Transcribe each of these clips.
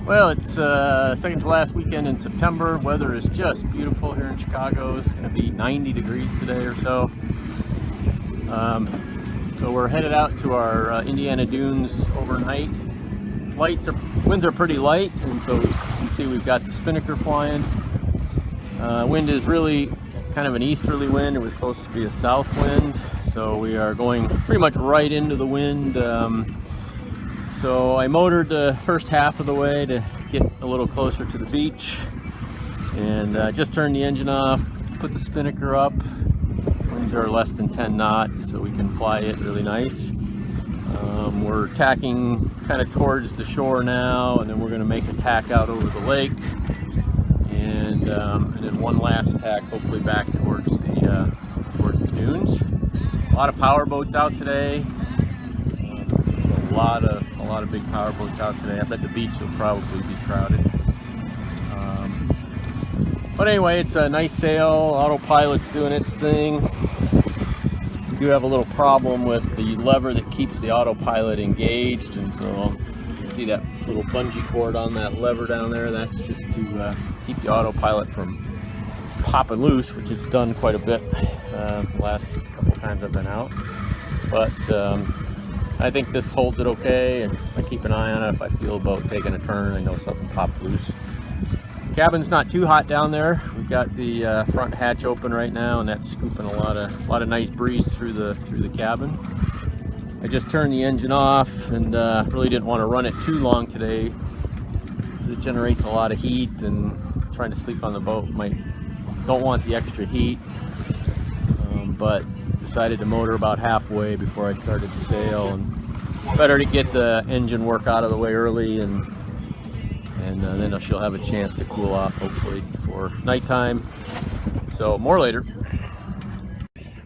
Well, it's second to last weekend in September. Weather is just beautiful here in Chicago. It's going to be 90 degrees today or so. So we're headed out to our Indiana Dunes overnight. Winds are pretty light, and so you can see we've got the spinnaker flying. Wind is really kind of an easterly wind. It was supposed to be a south wind, so we are going pretty much right into the wind. So I motored the first half of the way to get a little closer to the beach, and just turned the engine off, put the spinnaker up. Winds are less than 10 knots, so we can fly it really nice. We're tacking kind of towards the shore now, and then we're going to make a tack out over the lake, and then one last tack, hopefully back towards the dunes. A lot of power boats out today. A lot of big power boats out today. I bet the beach will probably be crowded. But anyway, it's a nice sail. Autopilot's doing its thing. We do have a little problem with the lever that keeps the autopilot engaged, and so you can see that little bungee cord on that lever down there. That's just to keep the autopilot from popping loose, which it's done quite a bit the last couple times I've been out. But I think this holds it okay, and I keep an eye on it. If I feel about taking a turn, I know something popped loose. Cabin's not too hot down there. We've got the front hatch open right now, and that's scooping a lot of nice breeze through the cabin. I just turned the engine off, and really didn't want to run it too long today. It generates a lot of heat, and trying to sleep on the boat don't want the extra heat. But decided to motor about halfway before I started to sail, and better to get the engine work out of the way early, and then she'll have a chance to cool off hopefully before nighttime. So more later.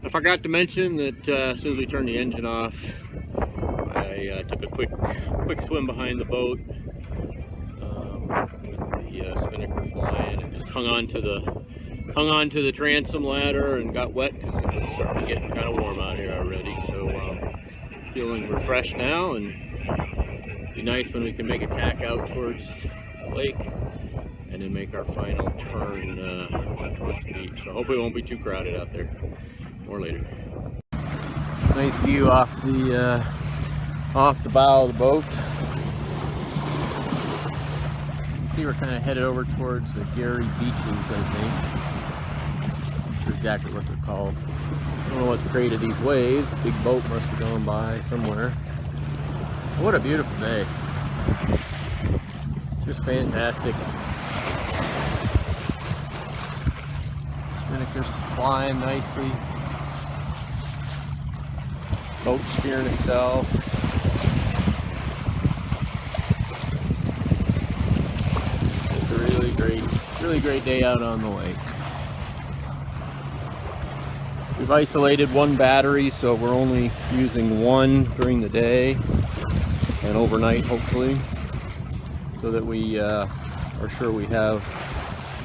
I forgot to mention that as soon as we turned the engine off, I took a quick swim behind the boat with the spinnaker flying, and just hung on to the transom ladder and got wet because it was starting to get kind of warm out here already. So feeling refreshed now, and it'd be nice when we can make a tack out towards the lake and then make our final turn towards the beach. So hopefully it won't be too crowded out there. More later. Nice view off the bow of the boat. You can see we're kind of headed over towards the Gary Beaches, I think. Not sure exactly what they're called. I don't know what's created these waves. Big boat must have gone by somewhere. What a beautiful day. Just fantastic. Spinnaker's flying nicely. Boat steering itself. It's a really great day out on the lake. We've isolated one battery, so we're only using one during the day and overnight, hopefully, so that we are sure we have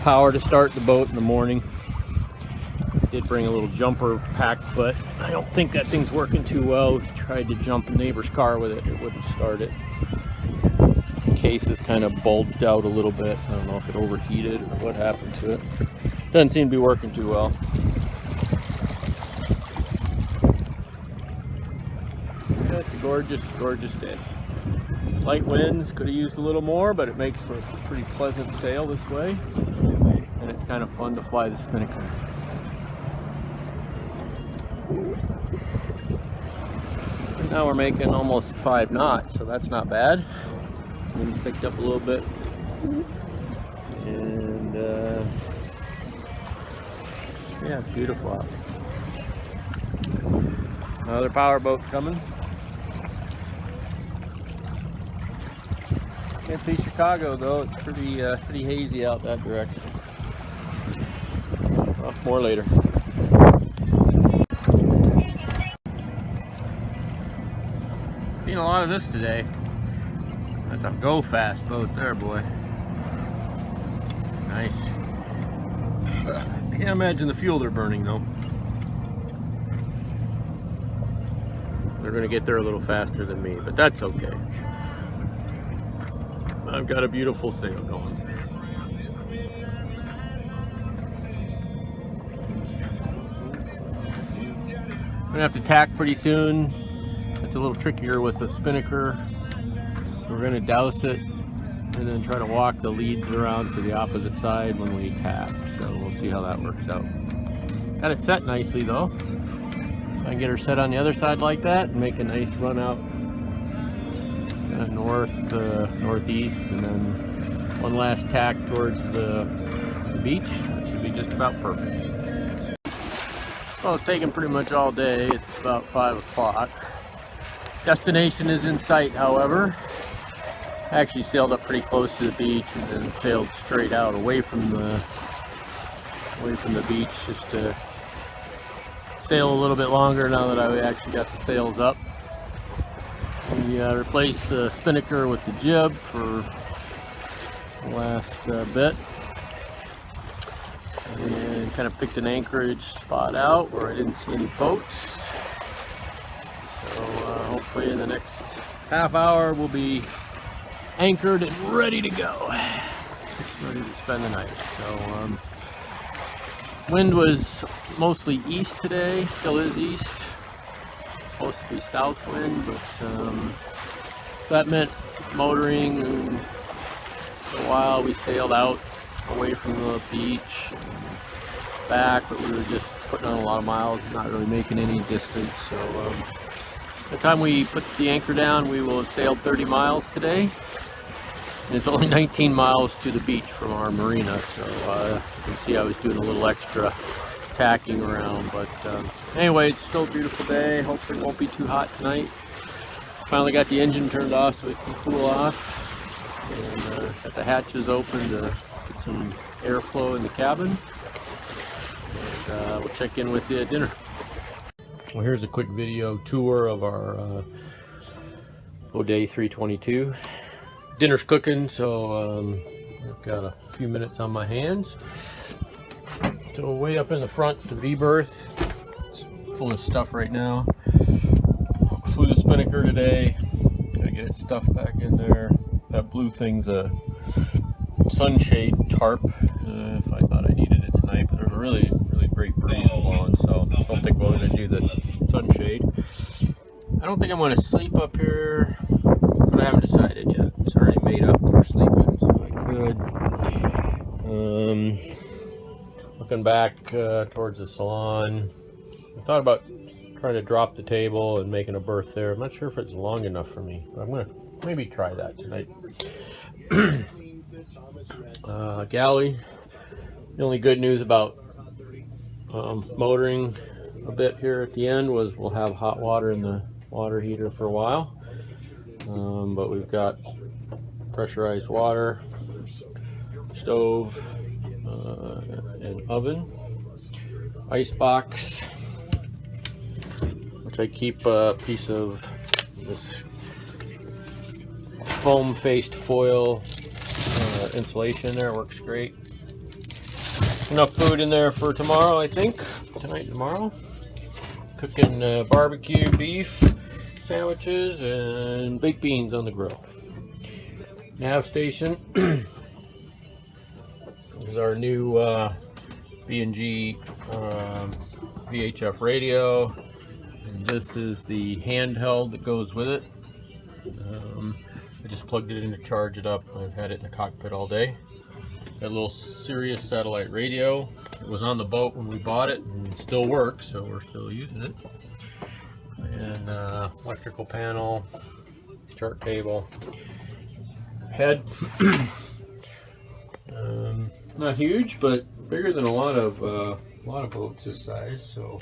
power to start the boat in the morning. Did bring a little jumper pack, but I don't think that thing's working too well. We tried to jump a neighbor's car with it, it wouldn't start it. The case is kind of bulged out a little bit. I don't know if it overheated or what happened to it. Doesn't seem to be working too well. It's a gorgeous day. Light winds, could have used a little more, but it makes for a pretty pleasant sail this way, and it's kind of fun to fly the spinnaker. And now we're making almost 5 knots, so that's not bad. Wind picked up a little bit, and yeah, it's beautiful out. Another power boat coming. Can't see Chicago though, it's pretty hazy out that direction. Well, more later. Seen a lot of this today. That's a go fast boat there, boy. Nice. I can't imagine the fuel they're burning though. They're gonna get there a little faster than me, but that's okay. I've got a beautiful sail going. I'm gonna have to tack pretty soon. It's a little trickier with the spinnaker. We're gonna douse it and then try to walk the leads around to the opposite side when we tack. So we'll see how that works out. Got it set nicely though. I can get her set on the other side like that and make a nice run out northeast, and then one last tack towards the beach. That should be just about perfect. Well, it's taken pretty much all day. It's about 5 o'clock. Destination is in sight, however. I actually sailed up pretty close to the beach and then sailed straight out away from the beach just to sail a little bit longer now that I actually got the sails up. We replaced the spinnaker with the jib for the last bit, and kind of picked an anchorage spot out where I didn't see any boats. So hopefully in the next half hour we'll be anchored and ready to go. Just ready to spend the night. So wind was mostly east today, still is east. Supposed to be south wind, but that meant motoring. And for a while we sailed out away from the beach and back, but we were just putting on a lot of miles, not really making any distance. So by the time we put the anchor down, we will have sailed 30 miles today. And it's only 19 miles to the beach from our marina, so you can see I was doing a little extra tacking around. But anyway, it's still a beautiful day. Hopefully it won't be too hot tonight. Finally got the engine turned off so it can cool off, and got the hatches open to get some airflow in the cabin, and we'll check in with you at dinner. Well, here's a quick video tour of our Oday 322. Dinner's cooking, so I've got a few minutes on my hands. So way up in the front's the V-berth. It's full of stuff right now. Flew the spinnaker today. Gotta get its stuff back in there. That blue thing's a sunshade tarp. If I thought I needed it tonight, but there's a really great breeze blowing, so I don't think we're gonna do the sunshade. I don't think I'm gonna sleep up here, but I haven't decided yet. It's already made up for sleeping, so I could. Looking back towards the salon, I thought about trying to drop the table and making a berth there. I'm not sure if it's long enough for me, but I'm gonna maybe try that tonight. Galley. The only good news about motoring a bit here at the end was we'll have hot water in the water heater for a while. But we've got pressurized water, stove, an oven, ice box, which I keep a piece of this foam faced foil insulation in there. It works great. Enough food in there for tomorrow, I think. Tonight and tomorrow. Cooking barbecue beef sandwiches and baked beans on the grill. Nav station. This is our new B&G VHF radio, and this is the handheld that goes with it. I just plugged it in to charge it up. I've had it in the cockpit all day. Got a little Sirius satellite radio. It was on the boat when we bought it and it still works, so we're still using it. And electrical panel, chart table, head. Not huge, but bigger than a lot of boats this size, so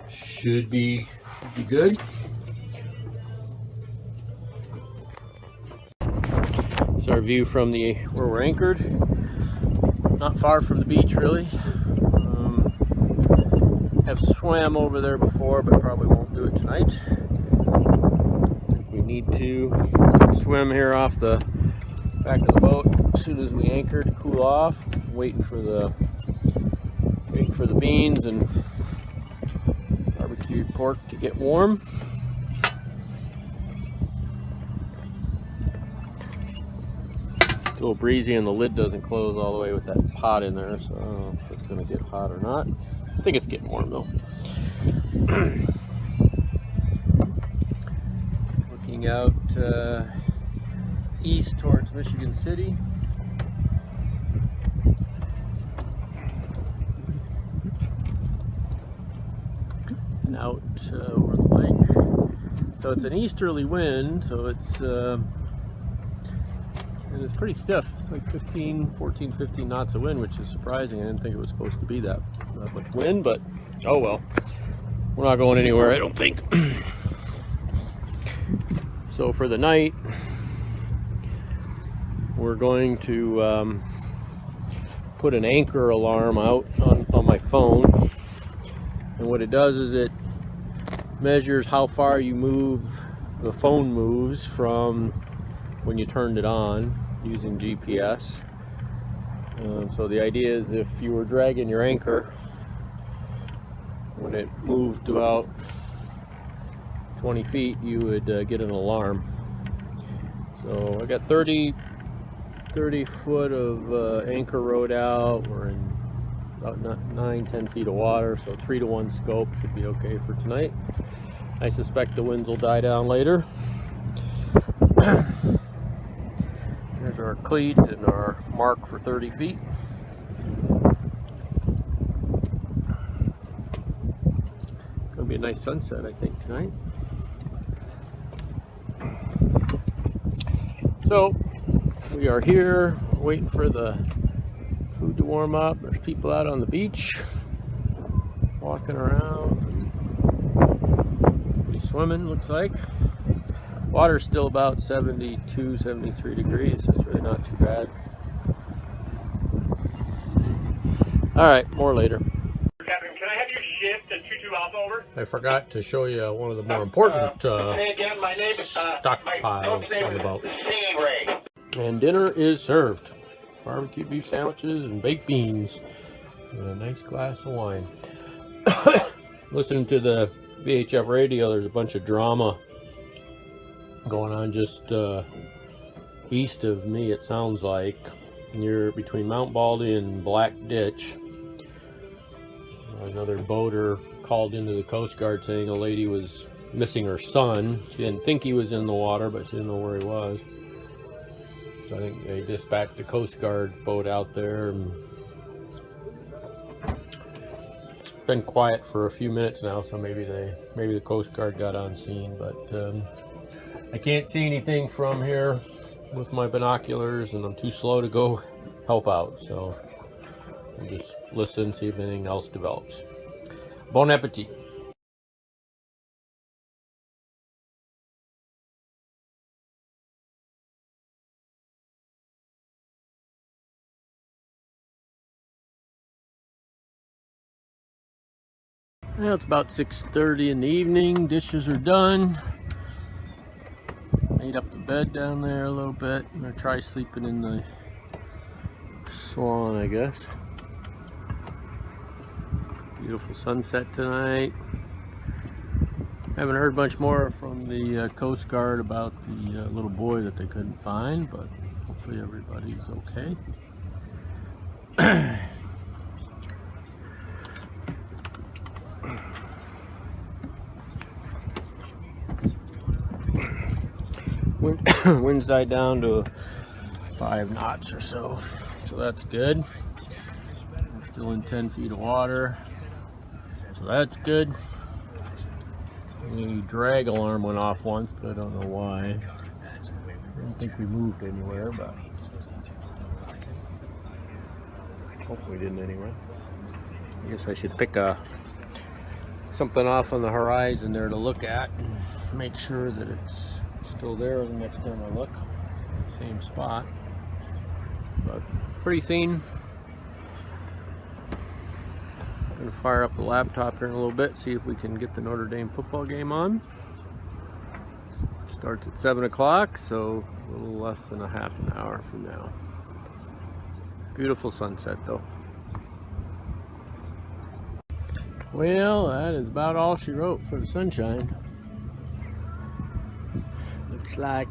should be good. It's our view from where we're anchored. Not far from the beach, really. Have swam over there before, but probably won't do it tonight. If we need to swim here off the back of the boat as soon as we anchor to cool off. Waiting for the beans and barbecued pork to get warm. little breezy and the lid doesn't close all the way with that pot in there, so I don't know if it's going to get hot or not. I think it's getting warm though. Looking out east towards Michigan City. And out over the lake. So it's an easterly wind, so it's pretty stiff. It's like 14, 15 knots of wind, which is surprising. I didn't think it was supposed to be that much wind, but oh well. We're not going anywhere, I don't think. So for the night, we're going to put an anchor alarm out on my phone. And what it does is it measures how far you move, the phone moves from when you turned it on using GPS. So the idea is if you were dragging your anchor, when it moved about 20 feet, you would get an alarm. So I got 30 foot of anchor rode out. We're in about 9-10 feet of water, so 3-to-1 scope should be okay for tonight. I suspect the winds will die down later. Here's our cleat and our mark for 30 feet. Gonna be a nice sunset, I think, tonight. So we are here waiting for the food to warm up. There's people out on the beach walking around, swimming, looks like. Water's still about 72, 73 degrees, so it's really not too bad. Alright, more later. Captain, can I have your shift at 22 Alpha, over? I forgot to show you one of the more important Again, my name is, stockpiles on the boat. Ray. And dinner is served. Barbecue beef sandwiches and baked beans. And a nice glass of wine. Listening to the VHF radio, there's a bunch of drama going on just east of me, it sounds like, near between Mount Baldy and Black Ditch. Another boater called into the Coast Guard saying a lady was missing her son. She didn't think he was in the water, but she didn't know where he was. So I think they dispatched the Coast Guard boat out there. And it's been quiet for a few minutes now, so maybe the Coast Guard got on scene, but I can't see anything from here with my binoculars, and I'm too slow to go help out, so I'll just listen, see if anything else develops. Bon appetit. Well, it's about 6:30 in the evening. Dishes are done. Made up the bed down there a little bit. I'm gonna try sleeping in the Swan, I guess. Beautiful sunset tonight. Haven't heard much more from the Coast Guard about the little boy that they couldn't find, but hopefully everybody's okay. Winds died down to 5 knots or so, so that's good. We're still in 10 feet of water, so that's good. The drag alarm went off once, but I don't know why. I don't think we moved anywhere, but hopefully we didn't anyway. I guess I should pick something off on the horizon there to look at and make sure that it's still there the next time I look. Same spot, but pretty scene. I'm gonna fire up the laptop here in a little bit, see if we can get the Notre Dame football game on. Starts at 7 o'clock, so a little less than a half an hour from now. Beautiful sunset though. Well, that is about all she wrote for the sunshine. Looks like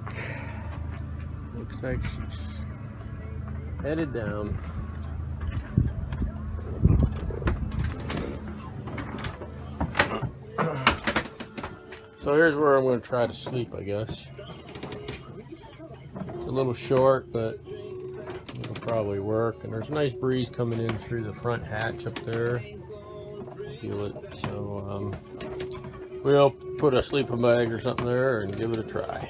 she's headed down. So here's where I'm going to try to sleep, I guess. It's a little short, but it'll probably work. And there's a nice breeze coming in through the front hatch up there. Feel it. So we'll put a sleeping bag or something there and give it a try.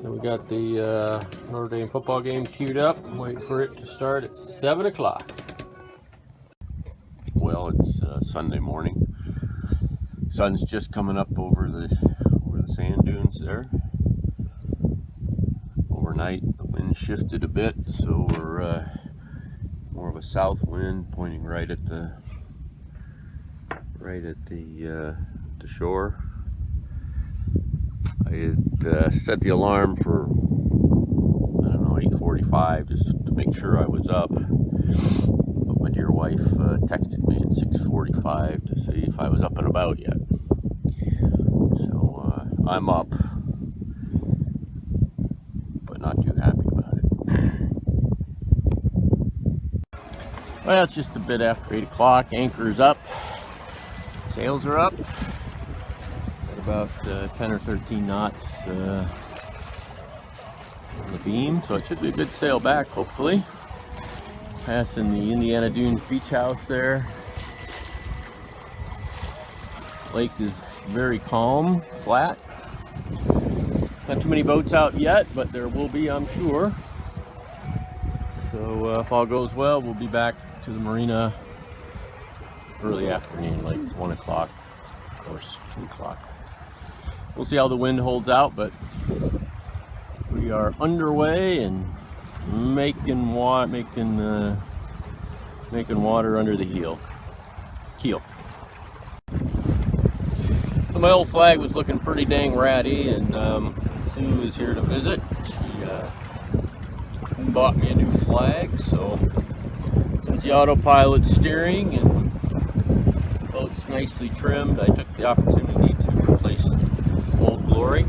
So we got the Notre Dame football game queued up. I'm waiting for it to start at 7 o'clock. Well, it's Sunday morning. Sun's just coming up over the sand dunes there. Overnight, the wind shifted a bit, so we're more of a south wind pointing right at the shore. I had set the alarm for, I don't know, 8:45 just to make sure I was up. But my dear wife texted me at 6:45 to see if I was up and about yet. So I'm up, but not too happy about it. Well, it's just a bit after 8 o'clock. Anchor's up. Sails are up. About 10 or 13 knots on the beam, so it should be a good sail back, hopefully. Passing the Indiana Dunes beach house there. Lake is very calm, flat. Not too many boats out yet, but there will be, I'm sure. So if all goes well, we'll be back to the marina early afternoon, like 1 o'clock or 2 o'clock. We'll see how the wind holds out, but we are underway and making water under the keel. So my old flag was looking pretty dang ratty, and Sue is here to visit. She bought me a new flag, so since the autopilot steering and the boat's nicely trimmed, I took the opportunity to replace Old Glory.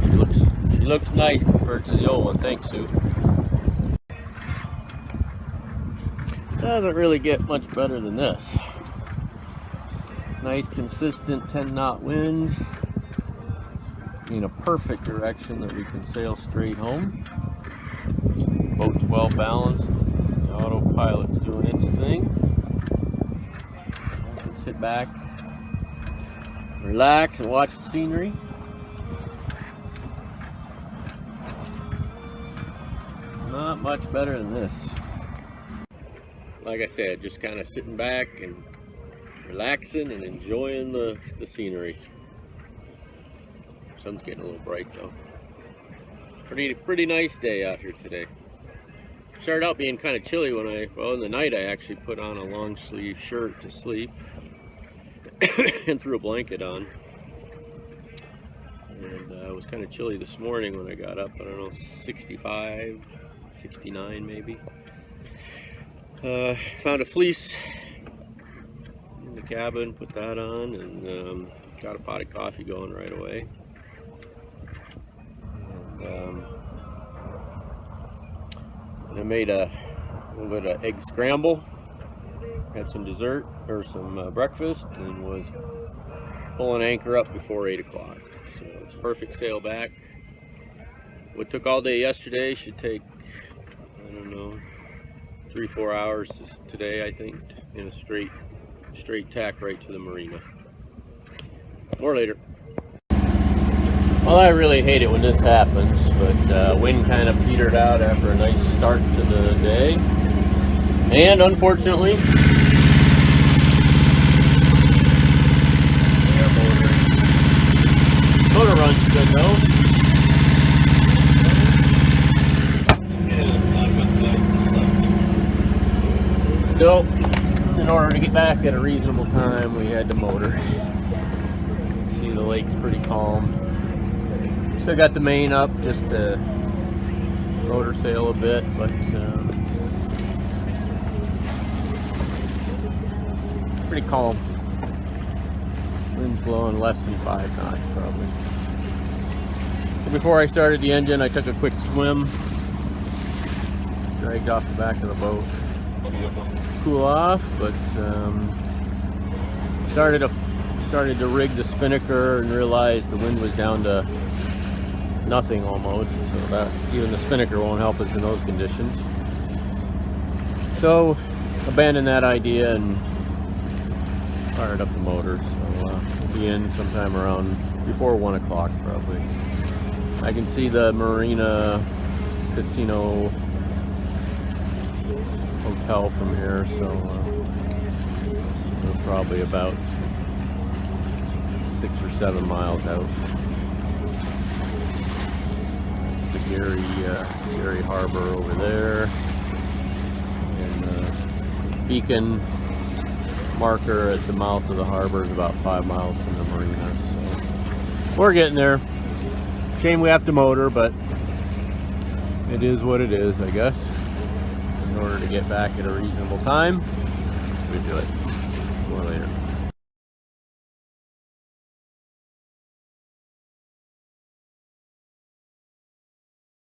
She looks nice compared to the old one. Thanks, Sue. Doesn't really get much better than this. Nice consistent 10-knot wind in a perfect direction that we can sail straight home. Boat's well balanced. The autopilot's doing its thing. I can sit back, relax, and watch the scenery. Not much better than this. Like I said, just kind of sitting back and relaxing and enjoying the scenery. Sun's getting a little bright though. Pretty nice day out here today. Started out being kind of chilly when in the night I actually put on a long sleeve shirt to sleep and threw a blanket on. And it was kind of chilly this morning when I got up. I don't know, 65, 69 maybe. Found a fleece in the cabin, put that on, and got a pot of coffee going right away. And I made a little bit of egg scramble, had some dessert or some breakfast, and was pulling anchor up before 8 o'clock. So it's a perfect sail back. What took all day yesterday should take, I don't know, 3-4 hours today, I think, in a straight tack right to the marina. More later. Well, I really hate it when this happens, but wind kind of petered out after a nice start to the day. And unfortunately, motor runs good though. So, in order to get back at a reasonable time, we had to motor. See, the lake's pretty calm. Still got the main up just to motor sail a bit, but pretty calm. Wind's blowing less than 5 knots probably. So before I started the engine, I took a quick swim dragged off the back of the boat. Cool off, but started to rig the spinnaker and realized the wind was down to nothing almost, so that even the spinnaker won't help us in those conditions. So abandoned that idea and fired up the motor. So we'll be in sometime around before 1 o'clock probably. I can see the Marina Casino Hotel from here, so we're probably about 6 or 7 miles out. It's the Gary Harbor over there, and the beacon marker at the mouth of the harbor is about 5 miles from the marina. So we're getting there. Shame we have to motor, but it is what it is, I guess. In order to get back at a reasonable time, we do it. More later.